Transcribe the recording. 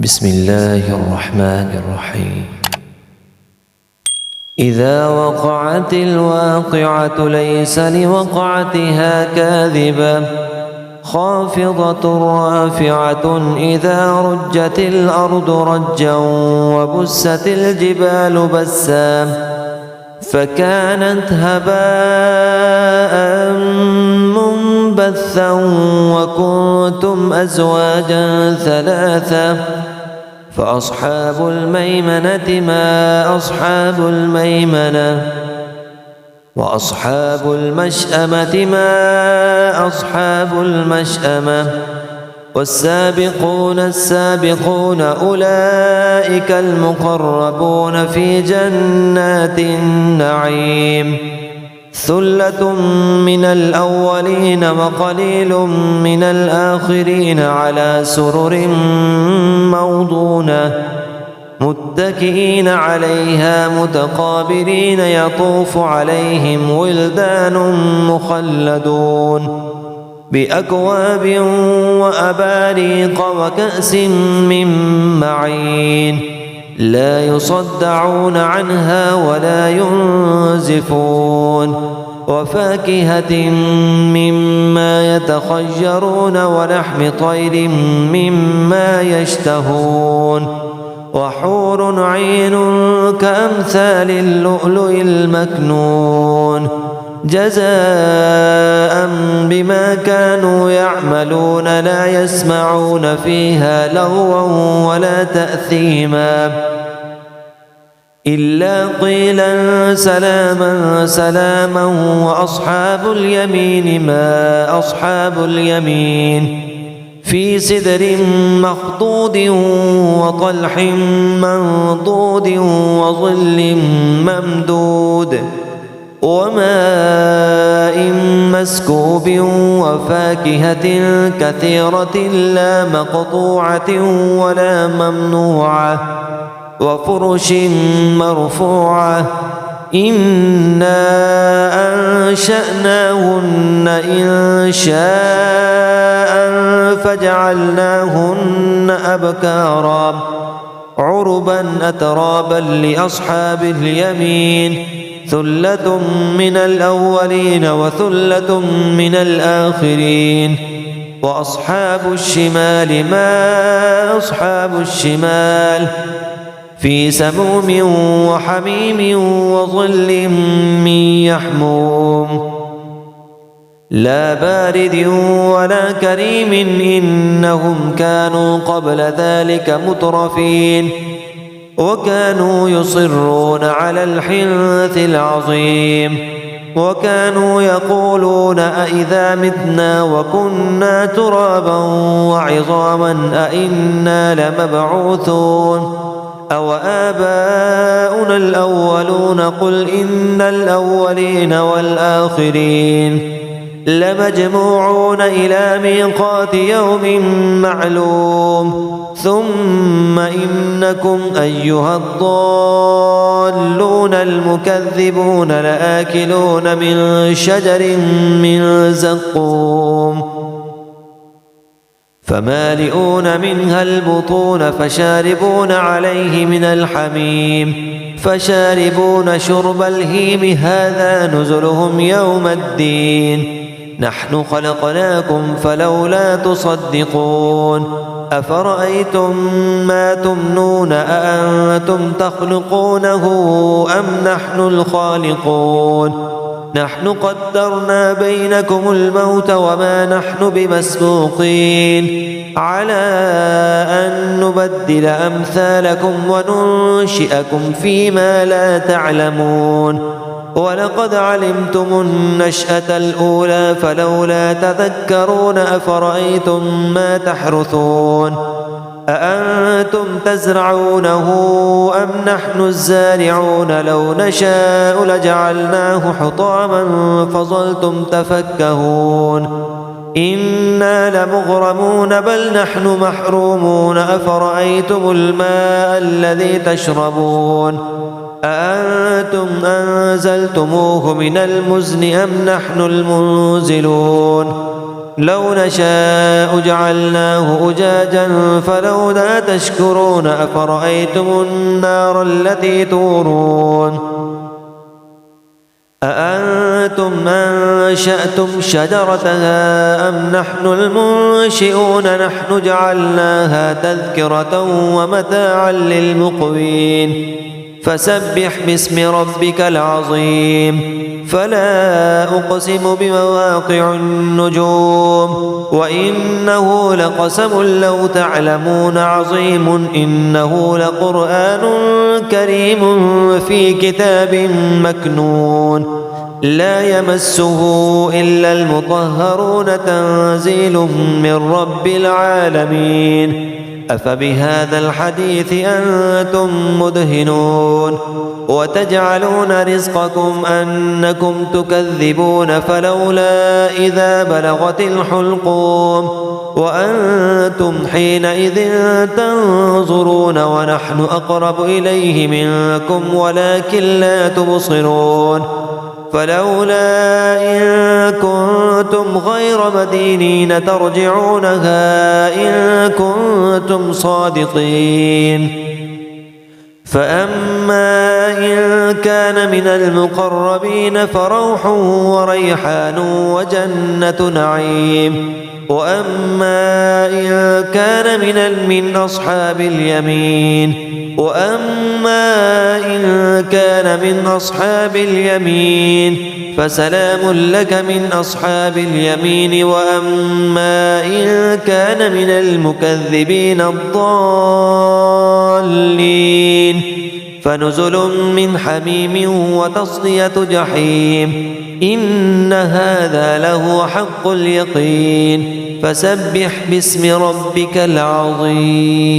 بسم الله الرحمن الرحيم. إذا وقعت الواقعة ليس لوقعتها كاذبة خافضة رافعة إذا رجت الأرض رجا وبست الجبال بسا فكانت هباء منبثا وكنتم أزواجا ثلاثة فأصحاب الميمنة ما أصحاب الميمنة وأصحاب المشأمة ما أصحاب المشأمة والسابقون السابقون أولئك المقربون في جنات النعيم ثلة من الأولين وقليل من الآخرين على سرر موضونة متكئين عليها متقابلين يطوف عليهم ولدان مخلدون بأكواب وأباريق وكأس من معين لا يصدعون عنها ولا ينزفون وفاكهة مما يتخيرون ولحم طير مما يشتهون وحور عين كأمثال اللؤلؤ المكنون جزاء بما كانوا يعملون لا يسمعون فيها لغوا ولا تأثيما إلا قيلا سلاما سلاما وأصحاب اليمين ما أصحاب اليمين في سدر مخضود وطلح منضود وظل ممدود وماء مسكوب وفاكهة كثيرة لا مقطوعة ولا ممنوعة وفرش مرفوعة إنا أنشأناهن إنشاء فجعلناهن أبكارا عربا أترابا لأصحاب اليمين ثلة من الأولين وثلة من الآخرين وأصحاب الشمال ما أصحاب الشمال في سموم وحميم وظل من يحموم لا بارد ولا كريم إنهم كانوا قبل ذلك مترفين وكانوا يصرون على الحنث العظيم وكانوا يقولون أئذا متنا وكنا ترابا وعظاما أئنا لمبعوثون أو آباؤنا الأولون قل إن الأولين والآخرين لمجموعون إلى ميقات يوم معلوم ثم إنكم أيها الضالون المكذبون لآكلون من شجر من زقوم فمالئون منها البطون فشاربون عليه من الحميم فشاربون شرب الهيم هذا نزلهم يوم الدين نحن خلقناكم فلولا تصدقون أفرأيتم ما تمنون أأنتم تخلقونه أم نحن الخالقون نحن قدرنا بينكم الموت وما نحن بمسبوقين على أن نبدل أمثالكم وننشئكم فيما لا تعلمون ولقد علمتم النشأة الأولى فلولا تذكرون أفرأيتم ما تحرثون أأنتم تزرعونه أم نحن الزارعون لو نشاء لجعلناه حطاما فظلتم تفكهون إنا لمغرمون بل نحن محرومون أفرأيتم الماء الذي تشربون أأنتم أنزلتموه من المزن أم نحن المنزلون لو نشاء جعلناه أجاجا فلولا تشكرون أفرأيتم النار التي تورون أأنتم أنشأتم شجرتها أم نحن المنشئون نحن جعلناها تذكرة ومتاعا للمقوين فسبح باسم ربك العظيم فلا أقسم بمواقع النجوم وإنه لقسم لو تعلمون عظيم إنه لقرآن كريم في كتاب مكنون لا يمسه إلا المطهرون تنزيل من رب العالمين أفبهذا الحديث أنتم مدهنون وتجعلون رزقكم أنكم تكذبون فلولا إذا بلغت الحلقوم وأنتم حينئذ تنظرون ونحن أقرب إليه منكم ولكن لا تبصرون فلولا إن كنتم غير مدينين ترجعونها إن كنتم صادقين فأما إن كان من المقربين فروح وريحان وجنة نعيم وأما إن كان من أصحاب اليمين فسلام لك من أصحاب اليمين وأما إن كان من المكذبين الضالين فنزل من حميم وتصلية جحيم إن هذا لهو حق اليقين فسبح باسم ربك العظيم